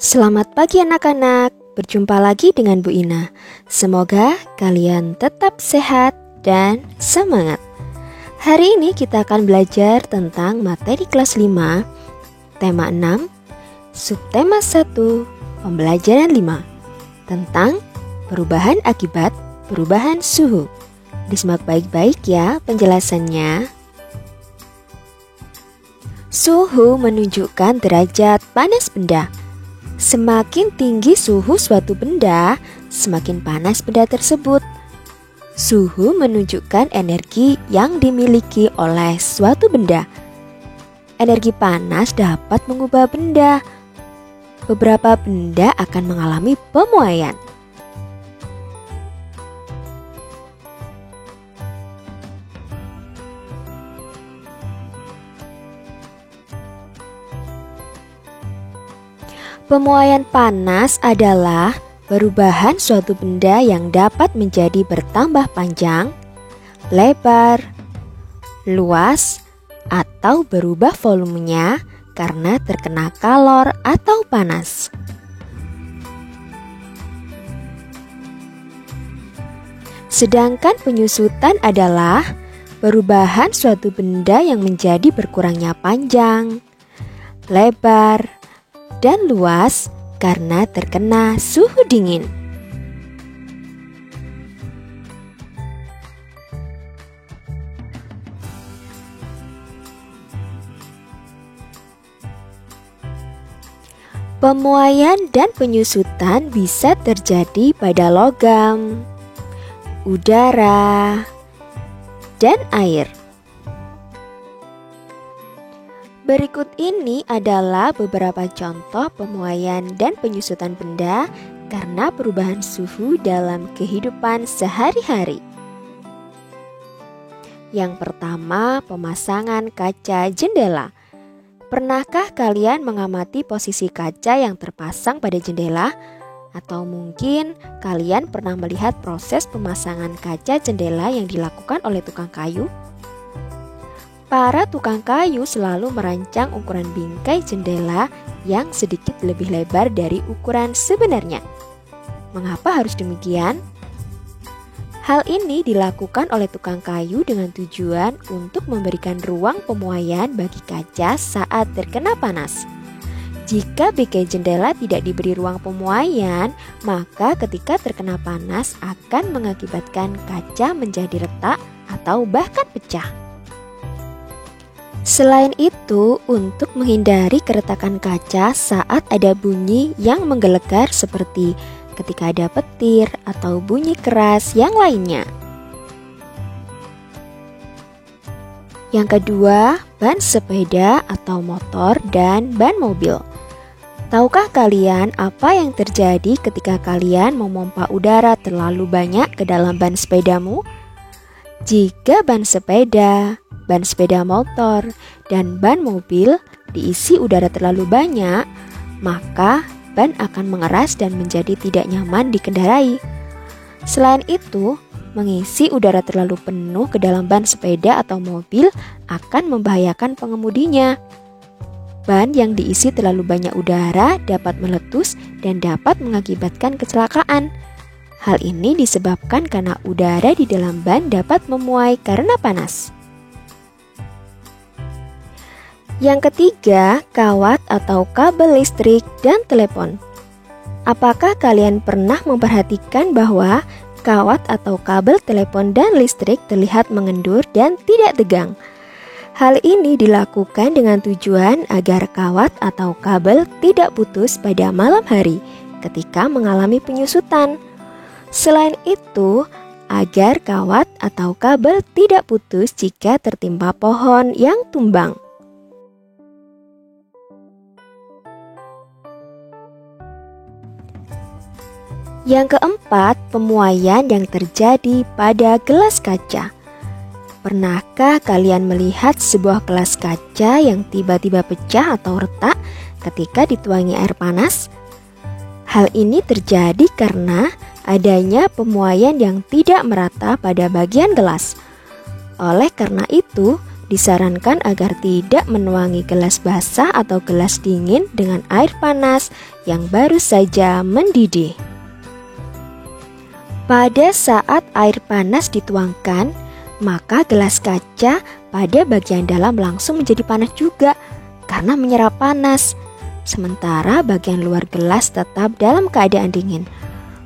Selamat pagi anak-anak, berjumpa lagi dengan Bu Ina. Semoga kalian tetap sehat dan semangat. Hari ini kita akan belajar tentang materi kelas 5, tema 6, subtema 1, pembelajaran 5, tentang perubahan akibat perubahan suhu. Disimak baik-baik ya penjelasannya. Suhu menunjukkan derajat panas benda. Semakin tinggi suhu suatu benda, semakin panas benda tersebut. Suhu menunjukkan energi yang dimiliki oleh suatu benda. Energi panas dapat mengubah benda. Beberapa benda akan mengalami pemuaian. Pemuaian panas adalah perubahan suatu benda yang dapat menjadi bertambah panjang, lebar, luas, atau berubah volumenya karena terkena kalor atau panas. Sedangkan penyusutan adalah perubahan suatu benda yang menjadi berkurangnya panjang, lebar, dan luas karena terkena suhu dingin. Pemuaian dan penyusutan bisa terjadi pada logam, udara, dan air. Berikut ini adalah beberapa contoh pemuaian dan penyusutan benda karena perubahan suhu dalam kehidupan sehari-hari. Yang pertama, pemasangan kaca jendela. Pernahkah kalian mengamati posisi kaca yang terpasang pada jendela? Atau mungkin kalian pernah melihat proses pemasangan kaca jendela yang dilakukan oleh tukang kayu? Para tukang kayu selalu merancang ukuran bingkai jendela yang sedikit lebih lebar dari ukuran sebenarnya. Mengapa harus demikian? Hal ini dilakukan oleh tukang kayu dengan tujuan untuk memberikan ruang pemuaian bagi kaca saat terkena panas. Jika bingkai jendela tidak diberi ruang pemuaian, maka ketika terkena panas akan mengakibatkan kaca menjadi retak atau bahkan pecah. Selain itu, untuk menghindari keretakan kaca saat ada bunyi yang menggelegar seperti ketika ada petir atau bunyi keras yang lainnya. Yang kedua, ban sepeda atau motor dan ban mobil. Tahukah kalian apa yang terjadi ketika kalian memompa udara terlalu banyak ke dalam ban sepedamu? Jika ban sepeda motor, dan ban mobil diisi udara terlalu banyak, maka ban akan mengeras dan menjadi tidak nyaman dikendarai. Selain itu, mengisi udara terlalu penuh ke dalam ban sepeda atau mobil akan membahayakan pengemudinya. Ban yang diisi terlalu banyak udara dapat meletus dan dapat mengakibatkan kecelakaan. Hal ini disebabkan karena udara di dalam ban dapat memuai karena panas. Yang ketiga, kawat atau kabel listrik dan telepon. Apakah kalian pernah memperhatikan bahwa kawat atau kabel telepon dan listrik terlihat mengendur dan tidak tegang? Hal ini dilakukan dengan tujuan agar kawat atau kabel tidak putus pada malam hari ketika mengalami penyusutan. Selain itu, agar kawat atau kabel tidak putus jika tertimpa pohon yang tumbang. Yang keempat, pemuaian yang terjadi pada gelas kaca. Pernahkah kalian melihat sebuah gelas kaca yang tiba-tiba pecah atau retak ketika dituangi air panas? Hal ini terjadi karena adanya pemuaian yang tidak merata pada bagian gelas. Oleh karena itu, disarankan agar tidak menuangi gelas basah atau gelas dingin dengan air panas yang baru saja mendidih. Pada saat air panas dituangkan, maka gelas kaca pada bagian dalam langsung menjadi panas juga karena menyerap panas. Sementara bagian luar gelas tetap dalam keadaan dingin.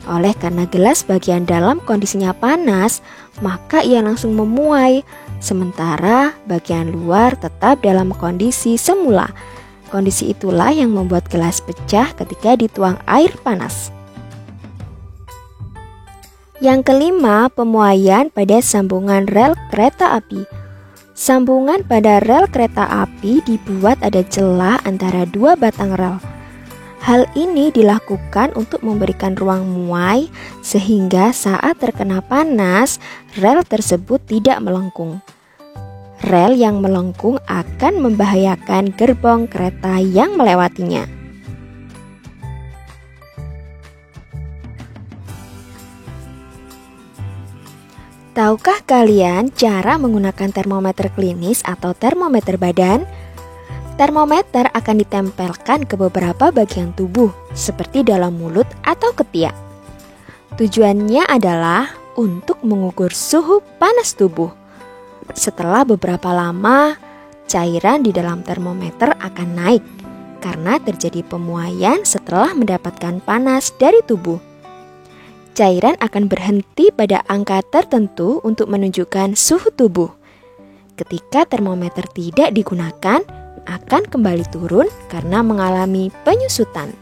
Oleh karena gelas bagian dalam kondisinya panas, maka ia langsung memuai. Sementara bagian luar tetap dalam kondisi semula. Kondisi itulah yang membuat gelas pecah ketika dituang air panas. Yang kelima, pemuaian pada sambungan rel kereta api. Sambungan pada rel kereta api dibuat ada celah antara dua batang rel. Hal ini dilakukan untuk memberikan ruang muai sehingga saat terkena panas, rel tersebut tidak melengkung. Rel yang melengkung akan membahayakan gerbong kereta yang melewatinya. Tahukah kalian cara menggunakan termometer klinis atau termometer badan? Termometer akan ditempelkan ke beberapa bagian tubuh, seperti dalam mulut atau ketiak. Tujuannya adalah untuk mengukur suhu panas tubuh. Setelah beberapa lama, cairan di dalam termometer akan naik karena terjadi pemuaian setelah mendapatkan panas dari tubuh. Cairan akan berhenti pada angka tertentu untuk menunjukkan suhu tubuh. Ketika termometer tidak digunakan, akan kembali turun karena mengalami penyusutan.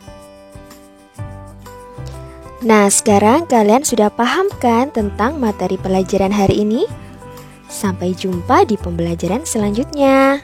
Nah, sekarang kalian sudah paham kan tentang materi pelajaran hari ini? Sampai jumpa di pembelajaran selanjutnya.